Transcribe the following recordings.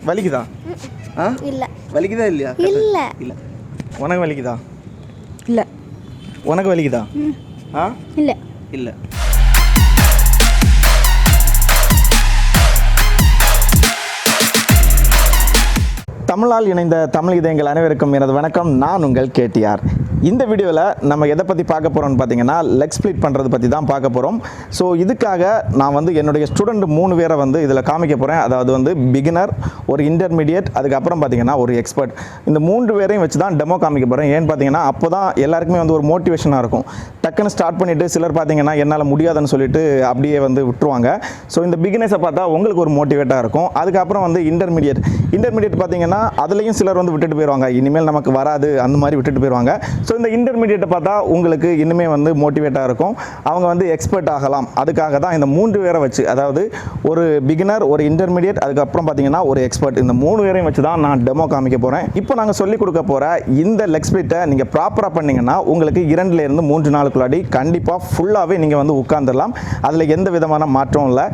வலிக்குதா? இல்ல. வலிக்குதா இல்லையா? இல்ல. இல்ல. உனக்கு வலிக்குதா? இல்ல. உனக்கு வலிக்குதா? இல்ல. இல்ல. தமிழால் இணைந்த தமிழ் இதயங்கள் அனைவருக்கும் எனது வணக்கம். நான் உங்கள் KTR. இந்த வீடியோவில் நம்ம எதை பற்றி பார்க்க போகிறோம்னு பார்த்தீங்கன்னா லெக் ஸ்ப்ளிட் பண்ணுறது பற்றி தான் பார்க்க போகிறோம். ஸோ இதுக்காக நான் வந்து என்னுடைய ஸ்டூடெண்ட் 3 பேரை வந்து இதில் காமிக்க போகிறேன். அதாவது வந்து பிகினர், ஒரு இன்டர்மீடியட், அதுக்கப்புறம் பார்த்தீங்கன்னா ஒரு எக்ஸ்பர்ட். இந்த 3 பேரையும் வச்சு தான் டெமோ காமிக்க போகிறேன். ஏன்னு பார்த்தீங்கன்னா அப்போ தான் எல்லாருக்குமே வந்து ஒரு மோட்டிவேஷனாக இருக்கும். டக்குன்னு ஸ்டார்ட் பண்ணிவிட்டு சிலர் பார்த்தீங்கன்னா என்னால் முடியாதுன்னு சொல்லிட்டு அப்படியே வந்து விட்டுருவாங்க. ஸோ இந்த பிகினர்ஸை பார்த்தா உங்களுக்கு ஒரு மோட்டிவேட்டாக இருக்கும். அதுக்கப்புறம் வந்து இன்டர்மீடியட் பார்த்தீங்கன்னா அதுலேயும் சிலர் வந்து விட்டுட்டு போயிடுவாங்க. இனிமேல் நமக்கு வராது அந்த மாதிரி விட்டுட்டு போயிடுவாங்க. ஸோ இந்த இன்டர்மீடியட்டை பார்த்தா உங்களுக்கு இன்னுமே வந்து மோட்டிவேட்டாக இருக்கும். அவங்க வந்து எக்ஸ்பர்ட் ஆகலாம். அதுக்காக தான் இந்த 3 பேரை வச்சு, அதாவது ஒரு பிகினர், ஒரு இன்டர்மீடியட், அதுக்கப்புறம் பார்த்தீங்கன்னா ஒரு எக்ஸ்பர்ட், இந்த 3 பேரையும் வச்சு தான் நான் டெமோ காமிக்க போகிறேன். இப்போ நாங்கள் சொல்லிக் கொடுக்க போகிற இந்த லெக் ஸ்ப்ளிட்டை நீங்கள் ப்ராப்பராக பண்ணிங்கன்னா உங்களுக்கு 2லேருந்து 3 நாளுக்குள்ளாடி கண்டிப்பாக ஃபுல்லாகவே நீங்கள் வந்து உட்காந்துடலாம். அதில் எந்த விதமான மாற்றம் இல்லை.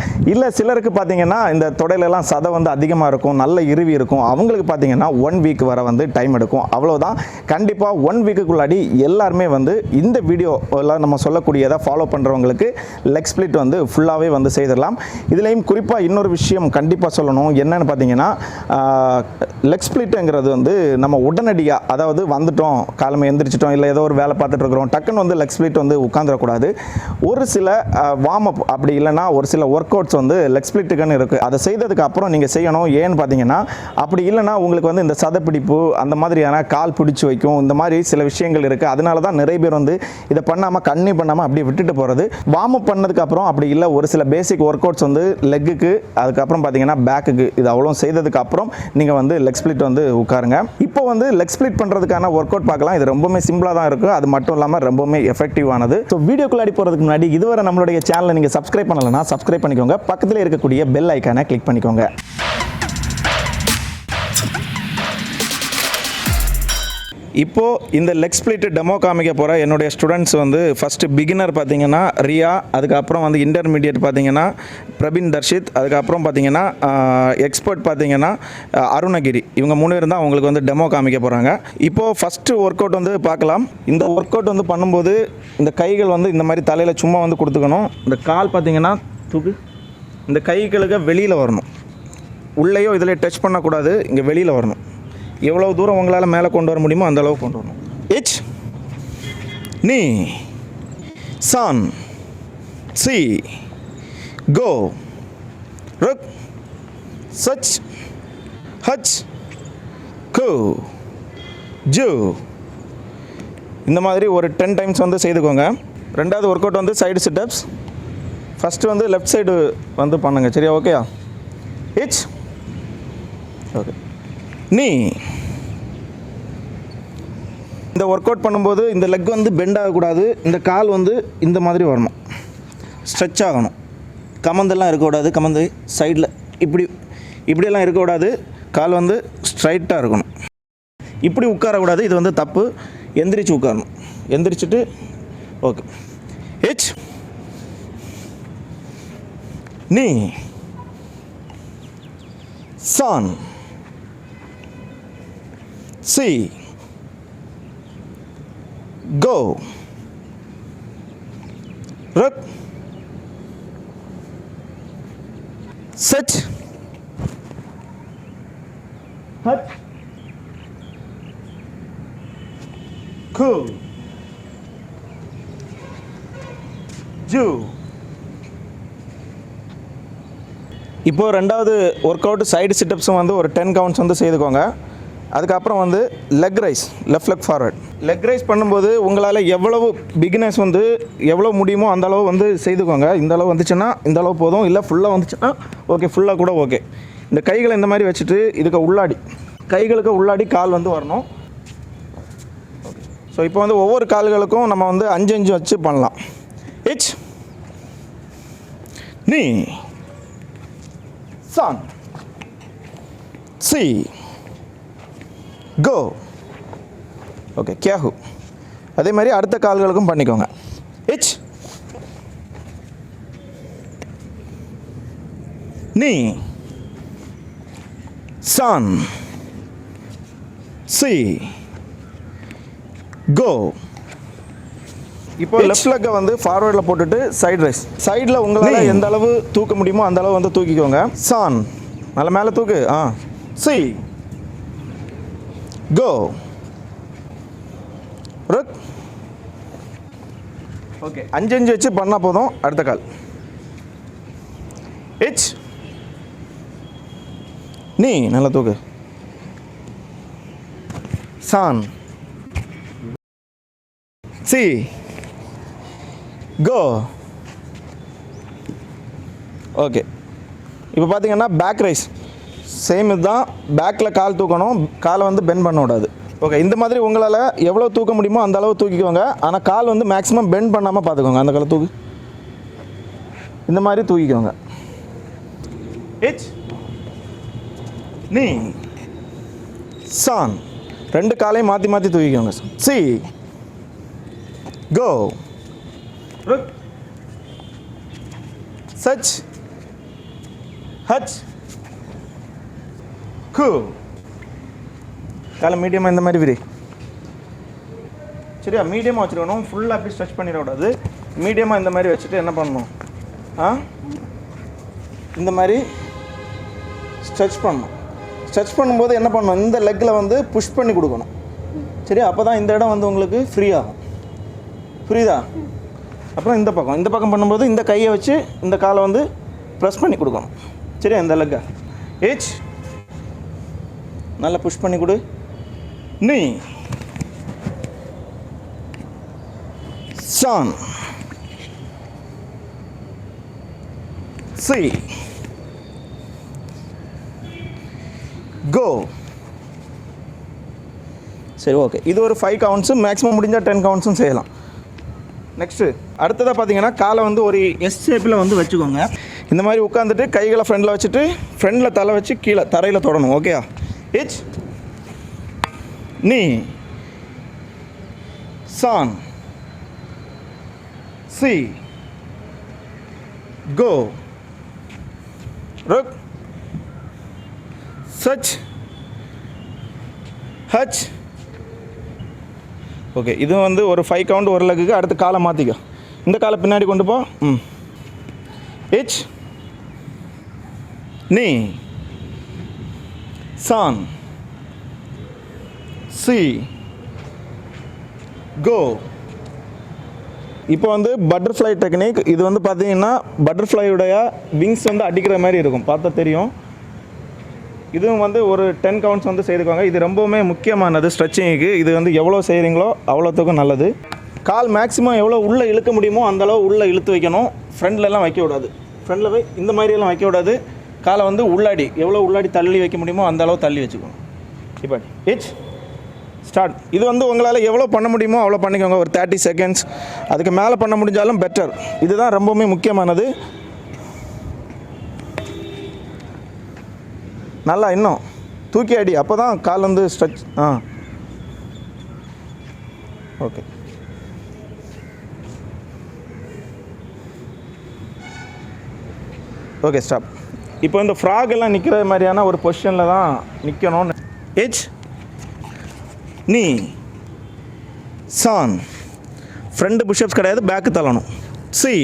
சிலருக்கு பார்த்தீங்கன்னா இந்த தொடையிலெல்லாம் சதை வந்து அதிகமாக இருக்கும், நல்ல இறுவி இருக்கும். அவங்களுக்கு பார்த்தீங்கன்னா 1 வீக் வர வந்து டைம் எடுக்கும். அவ்வளோதான். கண்டிப்பாக 1 வீக்குக்குள்ளாடி எல்லாருமே வந்து இந்த வீடியோ எல்லாம் நம்ம சொல்லக்கூடியதை ஃபாலோ பண்ணுறவங்களுக்கு லெக் ஸ்ப்ளிட் வந்து ஃபுல்லாகவே வந்து செய்திடலாம். இதுலேயும் குறிப்பாக இன்னொரு விஷயம் கண்டிப்பாக சொல்லணும். என்னென்னு பார்த்தீங்கன்னா லெக் ஸ்ப்ளிட்டுங்கிறது வந்து நம்ம உடனடியாக, அதாவது வந்துட்டோம், காலமே எந்திரிச்சிட்டோம், இல்லை ஏதோ ஒரு வேலை பார்த்துட்டு இருக்கிறோம், டக்குன்னு வந்து லெக் ஸ்ப்ளிட் வந்து உட்காந்துடக்கூடாது. ஒரு சில வார்ம் அப், அப்படி இல்லைனா ஒரு சில ஒர்க் அவுட்ஸ் வந்து லெக் ஸ்ப்ளிட்டுக்குன்னு இருக்குது. அதை செய்ததுக்கு அப்புறம் நீங்கள் செய்யணும். ஏன்னு பார்த்தீங்கன்னா அப்படி இல்லைனா உங்களுக்கு வந்து இந்த சதைப்பிடிப்பு அந்த மாதிரியான கால் பிடிச்சி வைக்கும். இந்த மாதிரி சில விஷயங்கள் இருக்குது. அதனால தான் நிறைய பேர் வந்து இதை பண்ணாமல் கண்ணி பண்ணாமல் அப்படியே விட்டுட்டு போகிறது. வார்ம் அப் பண்ணதுக்கப்புறம் அப்படி இல்லை, ஒரு சில பேசிக் ஒர்க் அவுட்ஸ் வந்து லெக்குக்கு, அதுக்கப்புறம் பார்த்தீங்கன்னா பேக்குக்கு, இது அவ்வளோ செய்ததுக்கு அப்புறம் நீங்கள் வந்து லெக் ஸ்ப்ளிட் வந்து உட்காருங்க. இப்போ வந்து லெக் ஸ்ப்ளிட் பண்ணுறதுக்கான ஒர்க் அவுட் பார்க்கலாம். இது ரொம்பவுமே சிம்பிளாக தான் இருக்குது. அது மட்டும் இல்லாமல் ரொம்பவுமே எஃபெக்டிவானது. ஸோ வீடியோக்குள்ளாடி போகிறதுக்கு முன்னாடி இதுவரை நம்மளுடைய சேனலை நீங்கள் சப்ஸ்கிரைப் பண்ணலைன்னா சப்ஸ்கிரைப் பண்ணிக்கோங்க. பக்கத்தில் இருக்கக்கூடிய பெல் ஐக்கானை கிளிக் பண்ணிக்கோங்க. இப்போது இந்த லெக் ஸ்ப்ளிட் டெமோ காமிக்க போகிற என்னுடைய ஸ்டூடெண்ட்ஸ் வந்து ஃபஸ்ட்டு பிகினர் பார்த்தீங்கன்னா ரியா, அதுக்கப்புறம் வந்து இன்டர்மீடியட் பார்த்தீங்கன்னா பிரபின் தர்ஷித், அதுக்கப்புறம் பார்த்தீங்கன்னா எக்ஸ்பர்ட் பார்த்தீங்கன்னா அருணகிரி. இவங்க 3 பேர் தான் அவங்களுக்கு வந்து டெமோ காமிக்க போகிறாங்க. இப்போது ஃபஸ்ட்டு ஒர்க் அவுட் வந்து பார்க்கலாம். இந்த ஒர்க் அவுட் வந்து பண்ணும்போது இந்த கைகள் வந்து இந்த மாதிரி தலையில் சும்மா வந்து கொடுத்துக்கணும். இந்த கால் பார்த்தீங்கன்னா தூக்கு, இந்த கைகளுக்கு வெளியில் வரணும். உள்ளேயோ இதில் டச் பண்ணக்கூடாது, இங்கே வெளியில் வரணும். எவ்வளோ தூரம் உங்களால் மேலே கொண்டு வர முடியுமோ அந்த அளவுக்கு கொண்டு வரணும். இச் நீ சான் சி கோ ருக் சச் ஹச் கு ஜூ. இந்த மாதிரி ஒரு 10 டைம்ஸ் வந்து செய்துக்கோங்க. ரெண்டாவது ஒர்க் அவுட் வந்து சைடு சிட்டப்ஸ். ஃபஸ்ட்டு வந்து லெஃப்ட் சைடு வந்து பண்ணுங்க. சரியா? ஓகேயா? இச் ஓகே. நீ இந்த ஒர்க் அவுட் பண்ணும்போது இந்த லெக் வந்து பெண்ட் ஆகக்கூடாது. இந்த கால் வந்து இந்த மாதிரி வரணும், ஸ்ட்ரெச் ஆகணும். கமந்தெல்லாம் இருக்கக்கூடாது. கமந்து சைடில் இப்படியெல்லாம் இருக்கக்கூடாது. கால் வந்து ஸ்ட்ரைட்டாக இருக்கணும். இப்படி உட்காரக்கூடாது. இது வந்து தப்பு. எந்திரிச்சு உட்காரணும். எந்திரிச்சிட்டு ஓகே. ஹெச் நீ சான் சி go ruk sit hut ku ju. இப்போ ரெண்டாவது ஒர்க் அவுட் சைடு சிட்டப்ஸும் வந்து ஒரு 10 கவுண்ட்ஸ் வந்து செய்துக்கோங்க. அதுக்கப்புறம் வந்து leg raise, left leg forward. Leg raise பண்ணும்போது உங்களால் எவ்வளவு பிகினர்ஸ் வந்து எவ்வளோ முடியுமோ அந்த அளவு வந்து செய்துக்கோங்க. இந்த அளவு வந்துச்சுன்னா இந்த அளவு போதும். இல்லை ஃபுல்லாக வந்துச்சுன்னா ஓகே, ஃபுல்லாக கூட ஓகே. இந்த கைகளை இந்த மாதிரி வச்சுட்டு இதுக்கு உள்ளாடி, கைகளுக்கு உள்ளாடி கால் வந்து வரணும். ஸோ இப்போ வந்து ஒவ்வொரு கால்களுக்கும் நம்ம வந்து 5 வச்சு பண்ணலாம். இச் நீ சான் சி கோ ஓகே. கியாஹு. அதே மாதிரி அடுத்த கால்களுக்கும் பண்ணிக்கோங்க. இச் நீ Sun. See. Go. இப்போ லெஃப்ட் லெக்கை வந்து ஃபார்வர்டில் போட்டுட்டு சைடு ரைஸ். சைடில் உங்களால் எந்த அளவு தூக்க முடியுமோ அந்த அளவு வந்து தூக்கிக்கோங்க. Sun. நல்ல மேலே தூக்கு. See. Go. Rook. ஓகே 5 வச்சு பண்ணால் போதும். அடுத்த கால் H. நீ நல்லா தூக்கு. Sun. See. Go. ஓகே இப்போ பார்த்தீங்கன்னா பேக் ரைஸ் சேம் இதுதான். பேக்கில் கால் தூக்கணும், காலை வந்து பெண்ட் பண்ண விடாது. ஓகே இந்த மாதிரி உங்களால் எவ்வளோ தூக்க முடியுமோ அந்த அளவு தூக்கிக்கோங்க. ஆனால் கால் வந்து மேக்ஸிமம் பெண்ட் பண்ணாமல் பார்த்துக்கோங்க. அந்த காலை தூக்கு, இந்த மாதிரி தூக்கிக்கோங்க. H. நீ. Sun. 2 காலையும் மாற்றி மாற்றி தூக்கிக்கோங்க. See. Go. Rook. Such. Hutch. Cool. காலை மீடியமாக இந்த மாதிரி விரி. சரியா, மீடியமாக வச்சுருக்கணும். ஃபுல்லாக அப்படி ஸ்ட்ரெச் பண்ணிடக்கூடாது. மீடியமாக இந்த மாதிரி வச்சுட்டு என்ன பண்ணணும், இந்த மாதிரி ஸ்ட்ரெச் பண்ணணும். ஸ்ட்ரெச் பண்ணும்போது என்ன பண்ணணும், இந்த லெக்கில் வந்து புஷ் பண்ணி கொடுக்கணும். சரியா, அப்போ தான் இந்த இடம் வந்து உங்களுக்கு ஃப்ரீ ஆகும். புரியுதா? அப்புறம் இந்த பக்கம் பண்ணும்போது இந்த கையை வச்சு இந்த காலை வந்து ப்ரெஸ் பண்ணி கொடுக்கணும். சரியா, இந்த லெக்கை H நல்லா புஷ் பண்ணி கொடு. நீ. Sun. See. Go. சரி ஓகே, இது ஒரு 5 கவுண்ட்ஸு, மேக்ஸிமம் முடிஞ்சால் 10 கவுண்ட்ஸும் செய்யலாம். நெக்ஸ்ட்டு அடுத்ததாக பார்த்தீங்கன்னா காலை வந்து ஒரு எஸ் ஷேப்பில் வந்து வச்சுக்கோங்க. இந்த மாதிரி உட்காந்துட்டு கைகளை ஃப்ரெண்டில் வச்சுட்டு ஃப்ரெண்டில் தலை வச்சு கீழே தரையில் தொடணும். ஓகேயா? H. நீ. Sun. See. Go. Rook. Such. Hutch. Okay இது வந்து ஒரு 5 கவுண்ட் ஒரு லெக்குக்கு. அடுத்து காலை மாற்றிக்கோ. இந்த காலை பின்னாடி கொண்டு போ. H. நீ. Sun. See. Go. இப்போ வந்து பட்டர்ஃப்ளை டெக்னிக். இது வந்து பார்த்தீங்கன்னா பட்டர்ஃப்ளையுடைய விங்ஸ் வந்து அடிக்கிற மாதிரி இருக்கும், பார்த்தா தெரியும். இதுவும் வந்து ஒரு 10 கவுண்ட்ஸ் வந்து செய்துக்கோங்க. இது ரொம்பவுமே முக்கியமானது ஸ்ட்ரெச்சிங்க்கு. இது வந்து எவ்வளோ செய்கிறீங்களோ அவ்வளோத்துக்கும் நல்லது. கால் மேக்ஸிமம் எவ்வளோ உள்ளே இழுக்க முடியுமோ அந்தளவு உள்ளே இழுத்து வைக்கணும். ஃப்ரண்ட்லலாம் வைக்க விடாது. ஃப்ரண்டில் போய் இந்த மாதிரியெல்லாம் வைக்க விடாது. காலை வந்து உள்ளாடி எவ்வளோ உள்ளாடி தள்ளி வைக்க முடியுமோ அந்த அளவு தள்ளி வச்சுக்கணும். இப்போ H. ஸ்டார்ட். இது வந்து உங்களால் எவ்வளோ பண்ண முடியுமோ அவ்வளோ பண்ணிக்கோங்க. ஒரு 30 செகண்ட்ஸ், அதுக்கு மேலே பண்ண முடிஞ்சாலும் பெட்டர். இதுதான் ரொம்பவுமே முக்கியமானது. நல்லா இன்னும் தூக்கி அடி, அப்போ தான் கால் வந்து ஸ்ட்ரெச். Okay okay stop. இப்போ இந்த ஃப்ராக் எல்லாம் நிற்கிற மாதிரியான ஒரு பொசிஷனில் தான் நிற்கணும். H. நீ. Sun. ஃப்ரண்ட் புஷ்அப்ஸ் கிடையாது, பேக்கு தள்ளணும். See.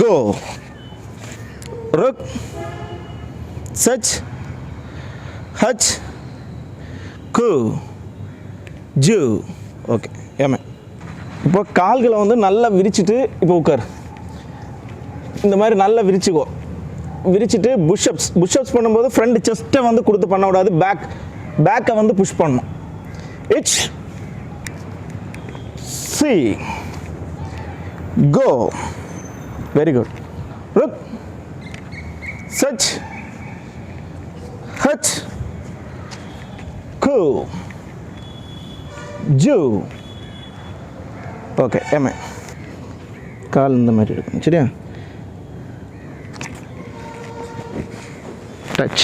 Go. Rook. Such. Hutch. Cool. Jew. Okay ஏமே. இப்போ கால்களை வந்து நல்லா விரிச்சிட்டு இப்போ உட்கார். இந்த மாதிரி நல்லா விரிச்சிட்டு புஷ்அப்ஸ் பண்ணும்போது ஃப்ரண்ட் செஸ்ட்டை வந்து கொடுத்து பண்ண விடாது. பேக்கை வந்து புஷ் பண்ணணும். H. See. Go. Very good. Rook. Such. Hutch. Cool. Jew. Okay ஏமே. கால் இந்த மாதிரி இருக்கும். சரியா? டச்.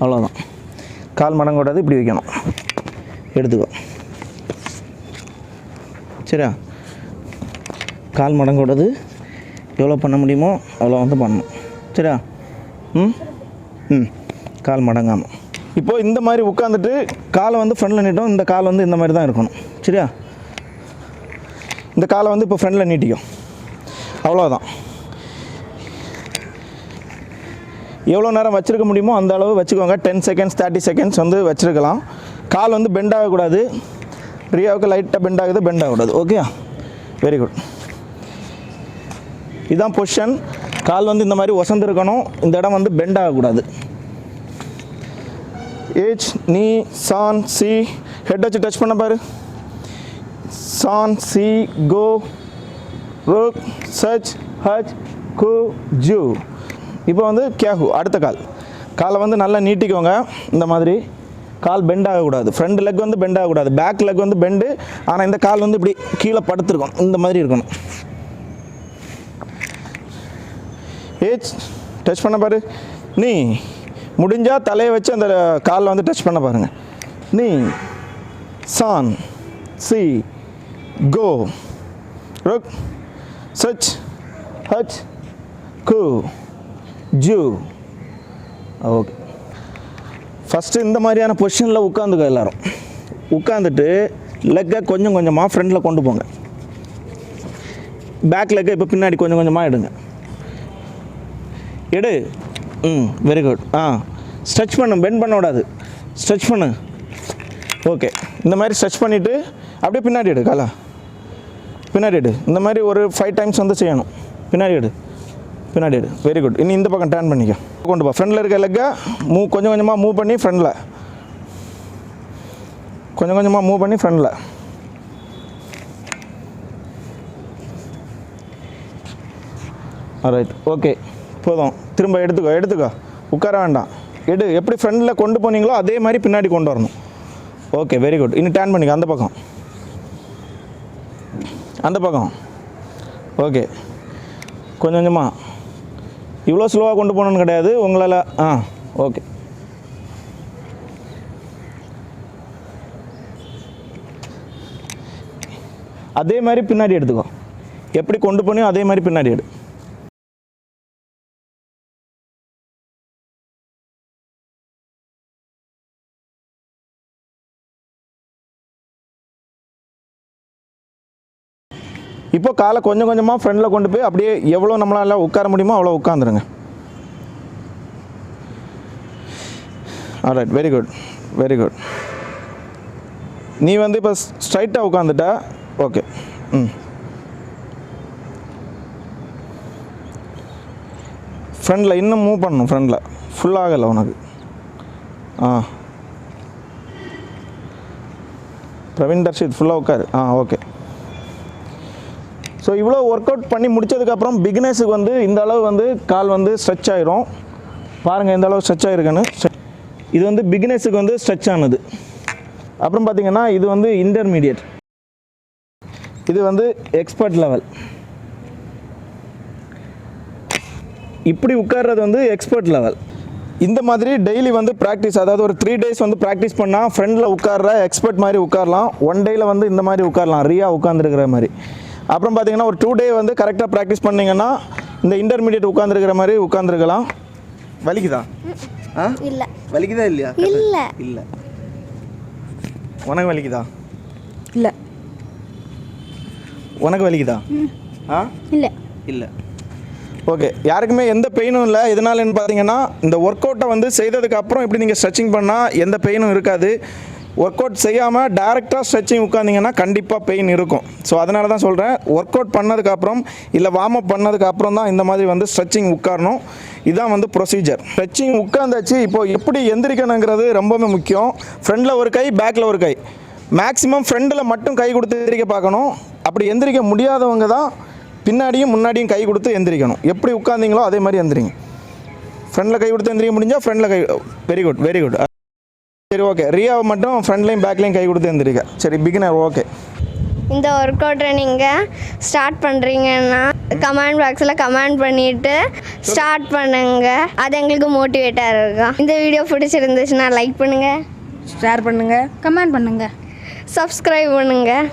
அவ்வளோதான். கால் மடங்க கூடாது, இப்படி வைக்கணும். எடுத்துக்கோ. சரியா? கால் மடங்க கூடாது. எவ்வளோ பண்ண முடியுமோ அவ்வளோ வந்து பண்ணணும். சரியா? கால் மடங்காமல். இப்போது இந்த மாதிரி உட்காந்துட்டு காலை வந்து ஃப்ரண்டில் நீட்டும். இந்த கால் வந்து இந்த மாதிரி தான் இருக்கணும். சரியா? இந்த காலை வந்து இப்போ ஃப்ரண்டில் நீட்டிக்கும். அவ்வளோதான். எவ்வளோ நேரம் வச்சுருக்க முடியுமோ அந்த அளவு வச்சுக்கோங்க. 10 செகண்ட்ஸ் 30 செகண்ட்ஸ் வந்து வச்சுருக்கலாம். கால் வந்து பெண்ட் ஆகக்கூடாது. ரியாவுக்கு லைட்டாக பெண்ட் ஆகுது, பெண்ட் ஆகக்கூடாது. Okay, very good. இதுதான் பொசிஷன். கால் வந்து இந்த மாதிரி ஒசந்துருக்கணும். இந்த இடம் வந்து பெண்ட் ஆகக்கூடாது. ஏச் நீ சான் சி ஹெட் வச்சு டச் பண்ண பாரு. சான் சி கோ ருக் சச் ஹச் கு ஜூ. இப்போ வந்து கேஹு. அடுத்த காலை வந்து நல்லா நீட்டிக்கோங்க. இந்த மாதிரி கால் பெண்ட் ஆகக்கூடாது. ஃப்ரண்ட் லெக் வந்து பெண்ட் ஆகக்கூடாது. பேக் லெக் வந்து பெண்டு. ஆனால் இந்த கால் வந்து இப்படி கீழே படுத்துருக்கும். இந்த மாதிரி இருக்கணும். ஏச் டச் பண்ண பாரு. நீ முடிஞ்சால் தலையை வச்சு அந்த காலில் வந்து டச் பண்ண பாருங்கள். நீ சான் சி கோ ருக் சச் ஹச் கு ஜூ. ஓகே, ஃபஸ்ட்டு இந்த மாதிரியான பொசிஷனில் உட்காந்துக்க. எல்லோரும் உட்காந்துட்டு லெக்கை கொஞ்சம் கொஞ்சமாக ஃப்ரண்டில் கொண்டு போங்க. பேக் லெக்கை இப்போ பின்னாடி கொஞ்சம் கொஞ்சமாக எடுங்க. எடு. Very good. ஸ்ட்ரெச் பண்ணு, பெண்ட் பண்ண விடாது. ஸ்ட்ரெச் பண்ணு. ஓகே, இந்த மாதிரி ஸ்ட்ரெச் பண்ணிவிட்டு அப்படியே பின்னாடி எடு. காலா பின்னாடி எடு. இந்த மாதிரி ஒரு 5 டைம்ஸ் வந்து செய்யணும். பின்னாடி எடு, பின்னாடி எடு. Very good. இனி இந்த பக்கம் டர்ன் பண்ணிக்க. கொண்டு போ. ஃப்ரண்டில் இருக்க லெக்கை கொஞ்சம் கொஞ்சமாக மூவ் பண்ணி ஃப்ரண்டில், கொஞ்சம் கொஞ்சமாக மூவ் பண்ணி ஃப்ரண்டில். ரைட், ஓகே, போதும். திரும்ப எடுத்துக்கோ. உட்கார வேண்டாம். எடு. எப்படி ஃப்ரண்டில் கொண்டு போனீங்களோ அதே மாதிரி பின்னாடி கொண்டு வரணும். Okay, very good. இன்னும் டர்ன் பண்ணிக்க. அந்த பக்கம், அந்த பக்கம். ஓகே, கொஞ்சம் கொஞ்சமாக. இவ்வளோ ஸ்லோவாக கொண்டு போகணுன்னு கிடையாது உங்களால். ஓகே. அதே மாதிரி பின்னாடி எடுத்துக்கோ. எப்படி கொண்டு போனியோ அதே மாதிரி பின்னாடி எடு. இப்போ காலை கொஞ்சம் கொஞ்சமாக ஃப்ரண்டில் கொண்டு போய் அப்படியே எவ்வளோ நம்மளால் உட்கார முடியுமோ அவ்வளோ உட்காந்துருங்க. Alright, very good, very good. நீ வந்து இப்போ ஸ்ட்ரைட்டாக உட்காந்துட்ட. ஓகே. ஃப்ரண்டில் இன்னும் மூவ் பண்ணணும். ஃப்ரண்டில் ஃபுல்லாகலை உனக்கு. பிரவீன் தர்ஷித் ஃபுல்லாக உட்காரு. ஓகே. ஸோ இவ்வளோ ஒர்க் அவுட் பண்ணி முடித்ததுக்கப்புறம் பிகினர்ஸுக்கு வந்து இந்த அளவு வந்து கால் வந்து ஸ்ட்ரெச் ஆகிரும். பாருங்கள் எந்த அளவு ஸ்ட்ரெச் ஆகிருக்குன்னு. இது வந்து பிகினர்ஸுக்கு வந்து ஸ்ட்ரெச் ஆனது. அப்புறம் பார்த்திங்கன்னா இது வந்து இன்டர்மீடியட், இது வந்து எக்ஸ்பர்ட் லெவல். இப்படி உட்கார்றது வந்து எக்ஸ்பர்ட் லெவல். இந்த மாதிரி டெய்லி வந்து ப்ராக்டிஸ், அதாவது ஒரு 3 days வந்து ப்ராக்டிஸ் பண்ணால் ஃப்ரண்டில் உட்கார்ற எக்ஸ்பர்ட் மாதிரி உட்காரலாம். 1 டேயில் வந்து இந்த மாதிரி உட்காரலாம், ரியா உட்காந்துருக்கிற மாதிரி. அப்புறம் பார்த்தீங்கன்னா ஒரு 2 day வந்து கரெக்டாக ப்ராக்டிஸ் பண்ணிங்கன்னா இந்த இன்டர்மீடியட் உட்காந்துருக்கிற மாதிரி உட்காந்துருக்கலாம். வலிக்குதா? இல்லை. வலிக்குதா இல்லையா? இல்லை. இல்லை. உனக்கு வலிக்குதா? இல்லை. உனக்கு வலிக்குதா? இல்லை. இல்லை. ஓகே, யாருக்குமே எந்த பெயினும் இல்லை. எதனாலன்னு பார்த்தீங்கன்னா இந்த ஒர்க் அவுட்டை வந்து செய்ததுக்கு அப்புறம் இப்படி நீங்கள் ஸ்ட்ரெச்சிங் பண்ணால் எந்த பெயினும் இருக்காது. ஒர்க் அவுட் செய்யாமல் டேரெக்டாக ஸ்ட்ரெச்சிங் உட்காந்திங்கன்னா கண்டிப்பாக பெயின் இருக்கும். ஸோ அதனால தான் சொல்கிறேன், ஒர்க் அவுட் பண்ணதுக்கப்புறம் இல்லை வார்ம் அப் பண்ணதுக்கப்புறம் தான் இந்த மாதிரி வந்து ஸ்ட்ரெச்சிங் உட்காரணும். இதுதான் வந்து ப்ரொசீஜர். ஸ்ட்ரெச்சிங் உட்காந்தாச்சு. இப்போது எப்படி எந்திரிக்கணுங்கிறது ரொம்பவே முக்கியம். ஃப்ரண்டில் ஒரு கை, பேக்கில் ஒரு கை. மேக்ஸிமம் ஃப்ரண்டில் மட்டும் கை கொடுத்து எந்திரிக்க பார்க்கணும். அப்படி எந்திரிக்க முடியாதவங்க தான் பின்னாடியும் முன்னாடியும் கை கொடுத்து எந்திரிக்கணும். எப்படி உட்காந்திங்களோ அதே மாதிரி எந்திரிங்க. ஃப்ரண்டில் கை கொடுத்து எந்திரிக்க முடிஞ்சால் ஃப்ரண்டில் கை. Very good, very good. சரி, ஓகே. ரியாவை மட்டும் ஃப்ரண்ட்லையும் பேக்லையும் கை கொடுத்து எந்திரிக்க. சரி, பிகினர். ஓகே. இந்த ஒர்க் அவுட்டை நீங்கள் ஸ்டார்ட் பண்ணுறீங்கன்னா கமெண்ட் பாக்ஸில் கமெண்ட் பண்ணிவிட்டு ஸ்டார்ட் பண்ணுங்கள். அது எங்களுக்கு மோட்டிவேட்டாக இருக்கும். இந்த வீடியோ பிடிச்சிருந்துச்சுன்னா லைக் பண்ணுங்கள், ஷேர் பண்ணுங்கள், கமெண்ட் பண்ணுங்கள், சப்ஸ்கிரைப் பண்ணுங்கள்.